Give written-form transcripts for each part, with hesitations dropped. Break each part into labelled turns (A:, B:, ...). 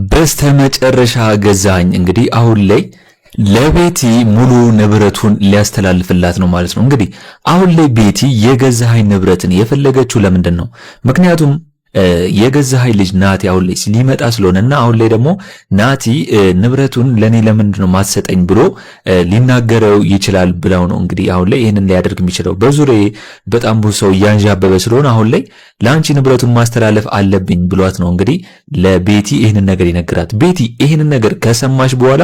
A: በስተመጨረሻ ገዛኸኝ እንግዲህ አሁን ላይ ለቤቲ ሙሉ ንብረቱን ሊያስተላልፍላት ነው ማለት ነው። እንግዲህ አሁን ላይ ቤቲ የገዛኸኝ ንብረትን የፈለገችው ለምንድን ነው? ምክንያቱም የገዛኸኝ ልጅ ናቲ አሁን ላይ ሊመጣ ስለሆነና አሁን ላይ ደግሞ ናቲ ንብረቱን ለኔ ለምንድን ነው ማትሰጠኝ ብሎ ሊናገረው ይችላል ብለው ነው እንግዲህ አሁን ላይ ይሄንን ሊያደርግ የሚችለው። በዙሪያዬ በጣም ብዙ ሰው እያንዣበበ ስለሆነ አሁን ላይ ለአንቺ ንብረቱን ማስተላለፍ አለብኝ ብሏት ነው እንግዲህ ለቤቲ ይሄንን ነገር ይነግራት። ቤቲ ይሄንን ነገር ከሰማች በኋላ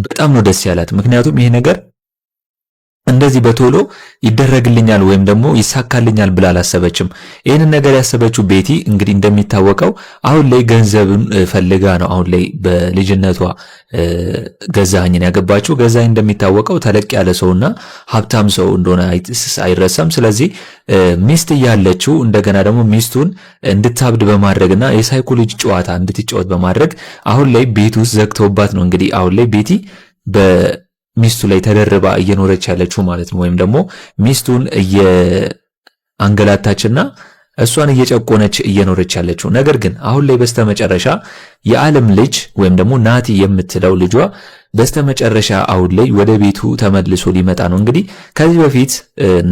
A: በጣም ነው ደስ ያላት። ምክንያቱም ይሄ ነገር እንደዚህ በቶሎ ይደረግልኛል ወይም ደግሞ ይሳካልኛል ብላ አላሰበችም። ይሄንን ነገር ያሰበችው ቤቲ እንግዲህ እንደሚታወቀው አሁን ላይ ገንዘብን ፈልጋ ነው አሁን ላይ በልጅነቷ ገዛኸኝን ያገባችው። ገዛኸኝ እንደሚታወቀው ተለቅ ያለ ሰውና ሀብታም ሰው እንደሆነ አይረሳም። ስለዚህ ሚስት እያለችው እንደገና ደግሞ ሚስቱን እንድታብድ በማድረግና የሳይኮሎጂ ጨዋታ እንድትጫወት በማድረግ አሁን ላይ ቤት ውስጥ ዘግተውባት ነው እንግዲህ አሁን ላይ ቤቲ ሚስቱ ላይ ተደርባ እየኖረች ያለችው ማለት ነው። ወይም ደግሞ ሚስቱን እየአንገላታችና እሷን እየጨቆነች እየኖረች ያለችው። ነገር ግን አሁን ላይ በስተመጨረሻ የዓለም ልጅ ወይም ደግሞ ናቲ የምትለው ልጇ በስተመጨረሻ አሁን ላይ ወደ ቤቱ ተመልሶ ሊመጣ ነው። እንግዲህ ከዚህ በፊት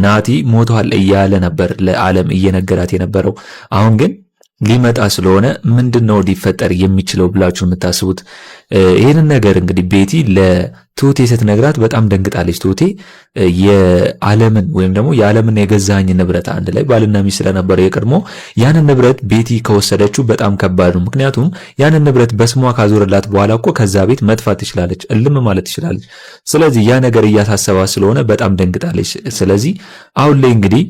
A: ናቲ ሞቷል እያለ ነበር ለዓለም እየነገራት የነበረው። አሁን ግን ሊመጣ ስለሆነ ምንድነው ሊፈጠር የሚችለው ብላችሁ የምታስቡት? ይሄንን ነገር እንግዲህ ቤቲ ለትሁቴ ስትነግራት በጣም ደንግጣለች። ትሁቴ የዓለምን ወይም ደግሞ የዓለምን የገዛኸኝ ንብረት አንድ ላይ ባልና ሚስት ስለነበረ የቀድሞ ያንን ንብረት ቤቲ ከወሰደችው በጣም ከባድ ነው። ምክንያቱም ያንን ንብረት በስሟ ካዞረላት በኋላ እኮ ከዛ ቤት መጥፋት ትችላለች፣ እልም ማለት ትችላለች። ስለዚህ ያ ነገር እያሳሰባት ስለሆነ በጣም ደንግጣለች። ስለዚህ አሁን ላይ እንግዲህ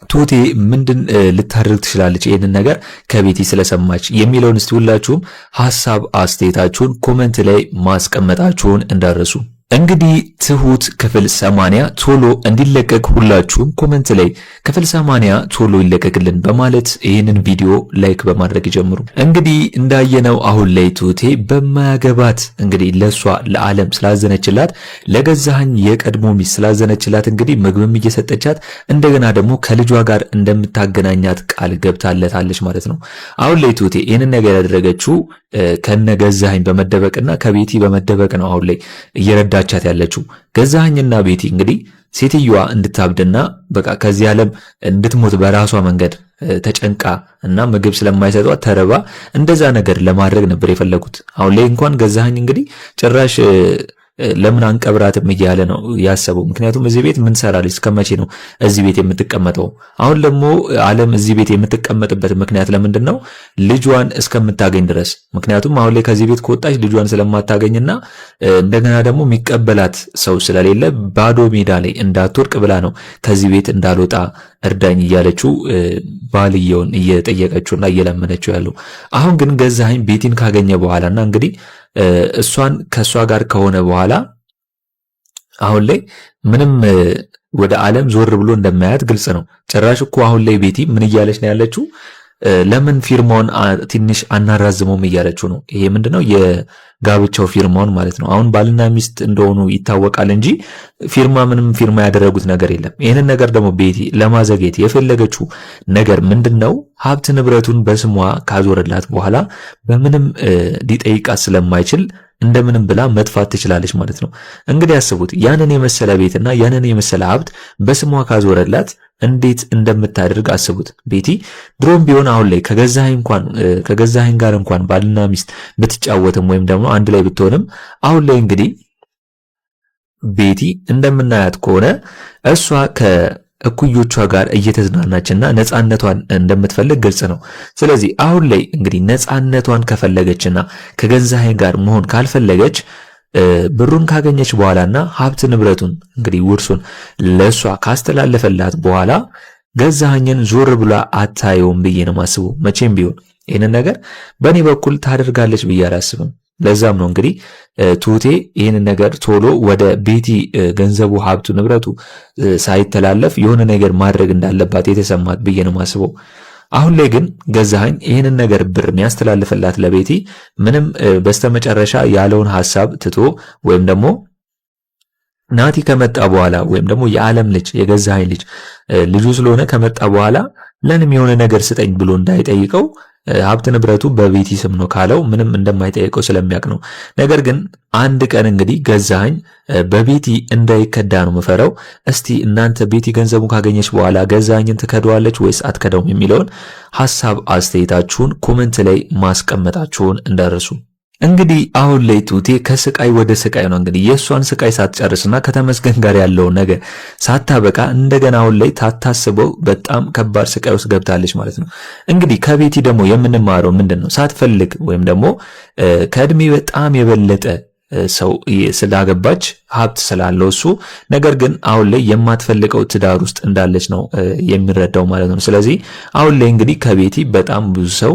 A: ትሁቴ ምንድን ልታደርግ ትችላለች ይሄንን ነገር ከቤቲ ስለሰማች የሚለውን እስቲ ሁላችሁም ሐሳብ አስተያየታችሁን ኮሜንት ላይ ማስቀመጣችሁን እንዳረሱ። እንግዲህ ትሁት ክፍል 80 ቶሎ እንዲለቀቅ ሁላችሁም ኮሜንት ላይ ክፍል 80 ቶሎ ይለቀቅልን በማለት ይህንን ቪዲዮ ላይክ በማድረግ ጀምሩ። እንግዲህ እንዳየነው አሁን ላይ ትሁቴ በማያገባት እንግዲህ ለሷ ለዓለም ስላዘነችላት ለገዛኸኝ የቀድሞ ሚስት ስላዘነችላት እንግዲህ ምግብም እየሰጠቻት እንደገና ደግሞ ከልጇ ጋር እንደምታገናኛት ቃል ገብታለታለች ማለት ነው። አሁን ላይ ትሁቴ ይህንን ነገር ያደረገችው ከነገዛኸኝ በመደበቅና ከቤቲ በመደበቅ ነው አሁን ላይ እየረዳቻት ያለችው። ገዛኸኝና ቤቲ እንግዲህ ሴትዮዋ እንድታብድና በቃ ከዚህ ዓለም እንድትሞት በራሷ መንገድ ተጨንቃ እና ምግብ ስለማይሰጧት ተረባ እንደዛ ነገር ለማድረግ ነበር የፈለጉት። አሁን ላይ እንኳን ገዛኸኝ እንግዲህ ጭራሽ ለምን አንቀብራትም እያለ ነው ያሰበው። ምክንያቱም እዚህ ቤት ምን ሰራለች? እስከመቼ ነው እዚህ ቤት የምትቀመጠው? አሁን ደግሞ ዓለም እዚህ ቤት የምትቀመጥበት ምክንያት ለምንድን ነው? ልጇን እስከምታገኝ ድረስ። ምክንያቱም አሁን ላይ ከዚህ ቤት ከወጣች ልጇን ስለማታገኝና እንደገና ደግሞ የሚቀበላት ሰው ስለሌለ ባዶ ሜዳ ላይ እንዳትወርቅ ብላ ነው ከዚህ ቤት እንዳልወጣ እርዳኝ እያለችው ባልየውን እየጠየቀችውና እየለመነችው ያለው። አሁን ግን ገዛኸኝ ቤቲን ካገኘ በኋላና እንግዲህ እሷን ከሷ ጋር ከሆነ በኋላ አሁን ላይ ምንም ወደ ዓለም ዞር ብሎ እንደማያት ግልጽ ነው። ጭራሽ እኮ አሁን ላይ ቤቲ ምን እያለች ነው ያለችው? ለምን ፊርማውን ትንሽ አናራዝመውም እያለችው ነው። ይሄ ምንድነው? የጋብቻው ፊርማውን ማለት ነው። አሁን ባልና ሚስት እንደሆኑ ይታወቃል እንጂ ምንም ፊርማ ያደረጉት ነገር የለም። ይሄንን ነገር ደግሞ ቤቲ ለማዘግየት የፈለገችው ነገር ምንድነው? ሀብት ንብረቱን በስሟ ካዞረላት በኋላ በምንም ሊጠይቃት ስለማይችል እንደምንም ብላ መጥፋት ትችላለች ማለት ነው። እንግዲህ ያስቡት፣ ያንን የመሰለ ቤትና ያንን የመሰለ ሀብት በስሟ ካዞረላት እንዴት እንደምታደርግ አስቡት። ቤቲ ድሮም ቢሆን አሁን ላይ ከገዛኸኝ ጋር እንኳን ባልና ሚስት ብትጫወትም ወይም ደግሞ አንድ ላይ ብትሆንም አሁን ላይ እንግዲህ ቤቲ እንደምናያት ከሆነ እሷ ከእኩዮቿ ጋር እየተዝናናችና ነፃነቷን እንደምትፈልግ ግልጽ ነው። ስለዚህ አሁን ላይ እንግዲህ ነፃነቷን ከፈለገችና ከገዛኸኝ ጋር መሆን ካልፈለገች ብሩን ካገኘች በኋላና ሀብት ንብረቱን እንግዲህ ውርሱን ለሷ ካስተላለፈላት በኋላ ገዛኸኝን ዞር ብላ አታየውም ብዬ ነው ማስቡ። መቼም ቢሆን ይህንን ነገር በእኔ በኩል ታደርጋለች ብዬ አላስብም። ለዛም ነው እንግዲህ ትሁቴ ይህንን ነገር ቶሎ ወደ ቤቲ ገንዘቡ ሀብቱ ንብረቱ ሳይተላለፍ የሆነ ነገር ማድረግ እንዳለባት የተሰማት ብዬ ነው ማስበው። አሁን ላይ ግን ገዛኸኝ ይህንን ነገር ብር የሚያስተላልፍላት ለቤቲ ምንም በስተመጨረሻ ያለውን ሐሳብ ትቶ ወይም ደግሞ ናቲ ከመጣ በኋላ ወይም ደግሞ የዓለም ልጅ የገዛኸኝ ልጁ ስለሆነ ከመጣ በኋላ ለንም የሆነ ነገር ስጠኝ ብሎ እንዳይጠይቀው ሀብት ንብረቱ በቤቲ ስም ነው ካለው ምንም እንደማይጠይቀው ስለሚያውቅ ነው። ነገር ግን አንድ ቀን እንግዲህ ገዛኸኝ በቤቲ እንዳይከዳ ነው ምፈረው። እስቲ እናንተ ቤቲ ገንዘቡ ካገኘች በኋላ ገዛኸኝን ትከደዋለች ወይስ አትከደውም የሚለውን ሐሳብ አስተያየታችሁን ኮሜንት ላይ ማስቀመጣችሁን እንዳረሱ። እንግዲህ አሁን ላይ ቱቴ ከስቃይ ወደ ስቃይ ነው። እንግዲህ የእሷን ስቃይ ሳትጨርስና ከተመስገን ጋር ያለውን ነገር ሳታበቃ እንደገና አሁን ላይ ታታስበው በጣም ከባድ ስቃይ ውስጥ ገብታለች ማለት ነው። እንግዲህ ከቤቲ ደግሞ የምንማረው ምንድነው? ሳትፈልግ ወይም ደግሞ ከእድሜ በጣም የበለጠ ሰው ስላገባች ሀብት ስላለው እሱ ነገር ግን አሁን ላይ የማትፈልገው ትዳር ውስጥ እንዳለች ነው የሚረዳው ማለት ነው። ስለዚህ አሁን ላይ እንግዲህ ከቤቲ በጣም ብዙ ሰው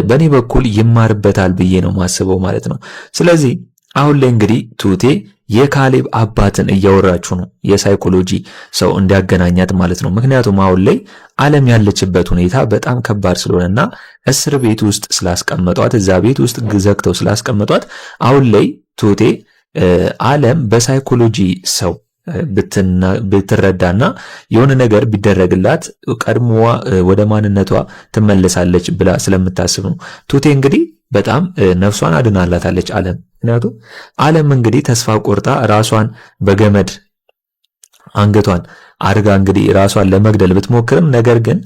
A: በኔ በኩል ይማርበታል ብዬ ነው ማስበው ማለት ነው። ስለዚህ አሁን ላይ እንግዲህ ቱቴ የካሌብ አባትን እያወራችሁ ነው የሳይኮሎጂ ሰው እንዲያገናኛት ማለት ነው። ምክንያቱም አሁን ላይ ዓለም ያለችበት ሁኔታ በጣም ከባድ ስለሆነና እስር ቤት ውስጥ ስላስቀመጧት እዛ ቤት ውስጥ ዘግተው ስላስቀመጧት አሁን ላይ ቱቴ ዓለም በሳይኮሎጂ ሰው ብትረዳና የሆነ ነገር ቢደረግላት ቀድሞዋ ወደ ማንነቷ ትመለሳለች ብላ ስለምታስብ ነው። ቱቴ እንግዲህ በጣም ነፍሷን አድናላታለች ዓለም። ምክንያቱም ዓለም እንግዲህ ተስፋ ቆርጣ ራሷን በገመድ አንገቷን አድርጋ እንግዲህ ራሷን ለመግደል ብትሞክርም ነገር ግን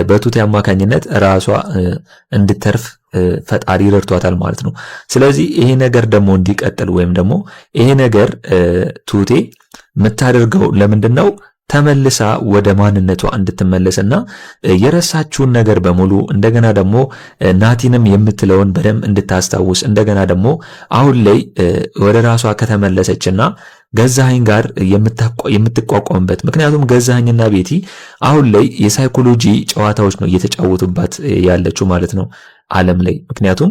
A: በቱቴ አማካኝነት ራሷ እንድተርፍ ፈጣሪ ረድቷታል ማለት ነው። ስለዚህ ይሄ ነገር ደግሞ እንዲቀጥል ወይም ደግሞ ይሄ ነገር ቱቴ የምታደርገው ለምንድነው? ተመልሳ ወደ ማንነቷ እንድትመለስና የረሳችውን ነገር በሙሉ እንደገና ደግሞ ናቲንም የምትለውን በደንብ እንድታስታውስ እንደገና ደግሞ አሁን ላይ ወደ ራሷ ከተመለሰችና ገዛኸኝ ጋር የምትቋቋምበት ምክንያቱም ገዛኸኝና ቤቲ አሁን ላይ የሳይኮሎጂ ጨዋታዎች ነው እየተጫወቱባት ያለችው ማለት ነው ዓለም ላይ። ምክንያቱም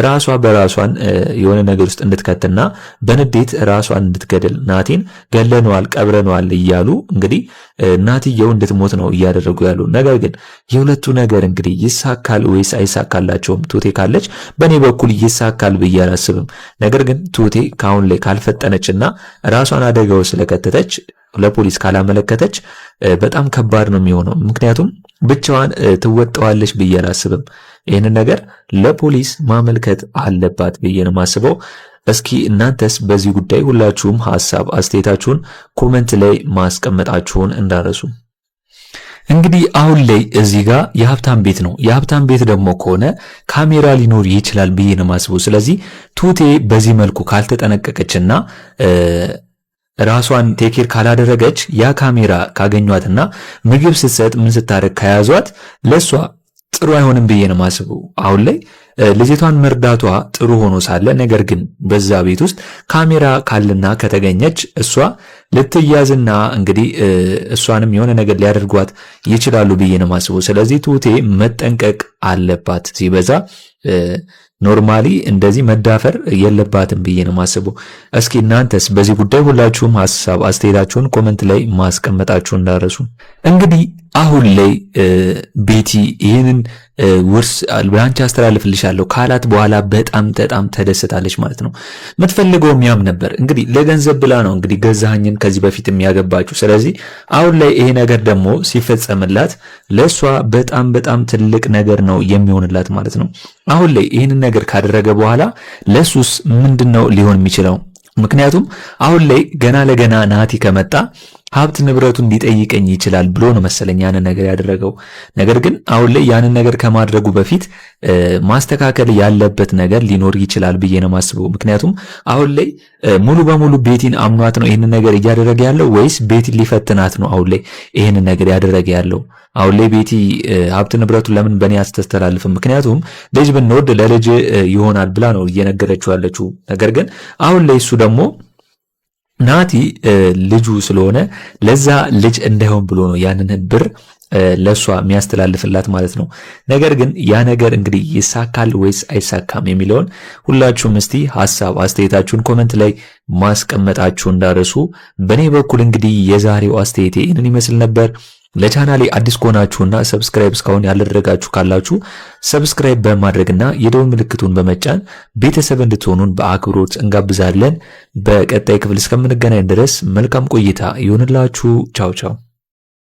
A: ራሷ በራሷን የሆነ ነገር ውስጥ እንድትከትና በንዴት ራሷን እንድትገድል ናቲን ገለነዋል ቀብረነዋል እያሉ እንግዲህ ናቲየው እንድትሞት ነው እያደረጉ ያሉ። ነገር ግን የሁለቱ ነገር እንግዲህ ይሳካል ወይስ አይሳካላቸውም? ቱቴ ካለች በኔ በኩል ይሳካል ብዬ አላስብም። ነገር ግን ቱቴ ካሁን ላይ ካልፈጠነችና ራሷን አደጋው ስለከተተች ለፖሊስ ካላመለከተች በጣም ከባድ ነው የሚሆነው። ምክንያቱም ብቻዋን ትወጣዋለች ብዬ አላስብም። ይህንን ነገር ለፖሊስ ማመልከት አለባት ብዬ ነው የማስበው። እስኪ እናንተስ በዚህ ጉዳይ ሁላችሁም ሐሳብ አስተያየታችሁን ኮሜንት ላይ ማስቀመጣችሁን እንዳረሱ። እንግዲህ አሁን ላይ እዚህ ጋር የሀብታም ቤት ነው። የሀብታም ቤት ደግሞ ከሆነ ካሜራ ሊኖር ይችላል ብዬ ነው የማስበው። ስለዚህ ቱቴ በዚህ መልኩ ካልተጠነቀቀችና ራሷን ቴኬር ካላደረገች ያ ካሜራ ካገኟትና ምግብ ስትሰጥ ምን ስታደርግ ከያዟት ለሷ ጥሩ አይሆንም ብዬ ነው የማስበው። አሁን ላይ ልጅቷን መርዳቷ ጥሩ ሆኖ ሳለ ነገር ግን በዛ ቤት ውስጥ ካሜራ ካለና ከተገኘች እሷ ልትያዝና እንግዲህ እሷንም የሆነ ነገር ሊያደርጓት ይችላሉ ብዬ ነው የማስበው። ስለዚህ ቱቴ መጠንቀቅ አለባት። ሲበዛ ኖርማሊ እንደዚህ መዳፈር የለባትም ብዬ ነው የማስበው። እስኪ እናንተስ በዚህ ጉዳይ ሁላችሁም ሐሳብ አስተያየታችሁን ኮሜንት ላይ ማስቀመጣችሁ እንዳረሱ። እንግዲህ አሁን ላይ ቤቲ ይህንን ውርስ ለአንቺ አስተላልፍልሻለሁ ካላት በኋላ በጣም ተደስታለች ማለት ነው። የምትፈልገው ያም ነበር እንግዲህ ለገንዘብ ብላ ነው እንግዲህ ገዛኸኝን ከዚህ በፊት የሚያገባችሁ። ስለዚህ አሁን ላይ ይሄ ነገር ደግሞ ሲፈጸምላት ለሷ በጣም ትልቅ ነገር ነው የሚሆንላት ማለት ነው። አሁን ላይ ይህንን ነገር ካደረገ በኋላ ለሱስ ምንድነው ሊሆን የሚችለው? ምክንያቱም አሁን ላይ ገና ለገና ናቲ ከመጣ ሀብት ንብረቱን ሊጠይቀኝ ይችላል ብሎ ነው መሰለኝ ያንን ነገር ያደረገው። ነገር ግን አሁን ላይ ያንን ነገር ከማድረጉ በፊት ማስተካከል ያለበት ነገር ሊኖር ይችላል ብዬ ነው ማስበው። ምክንያቱም አሁን ላይ ሙሉ በሙሉ ቤቲን አምኗት ነው ይሄንን ነገር እያደረገ ያለው ወይስ ቤቲን ሊፈትናት ነው አሁን ላይ ይሄንን ነገር ያደረገ ያለው? አሁን ላይ ቤቲ ሀብት ንብረቱን ለምን በእኔ አስተላልፍም? ምክንያቱም ልጅ ብንወድ ለልጅ ይሆናል ብላ ነው እየነገረችው ያለችው። ነገር ግን አሁን ላይ እሱ ደግሞ ናቲ ልጁ ስለሆነ ለዛ ልጅ እንዳይሆን ብሎ ነው ያንን ብር ለሷ የሚያስተላልፍላት ማለት ነው። ነገር ግን ያ ነገር እንግዲህ ይሳካል ወይስ አይሳካም የሚለውን ሁላችሁም እስቲ ሐሳብ አስተያየታችሁን ኮሜንት ላይ ማስቀመጣችሁ እንዳረሱ። በኔ በኩል እንግዲህ የዛሬው አስተያየቴ ይህንን ይመስል ነበር። ለቻናሌ አዲስ ከሆናችሁና ሰብስክራይብ እስካሁን ያላደረጋችሁ ካላችሁ ሰብስክራይብ በማድረግና የደወል ምልክቱን በመጫን ቤተሰብ እንድትሆኑን በአክብሮት እንጋብዛለን። በቀጣይ ክፍል እስከምንገናኝ ድረስ መልካም ቆይታ ይሁንላችሁ። ቻው ቻው።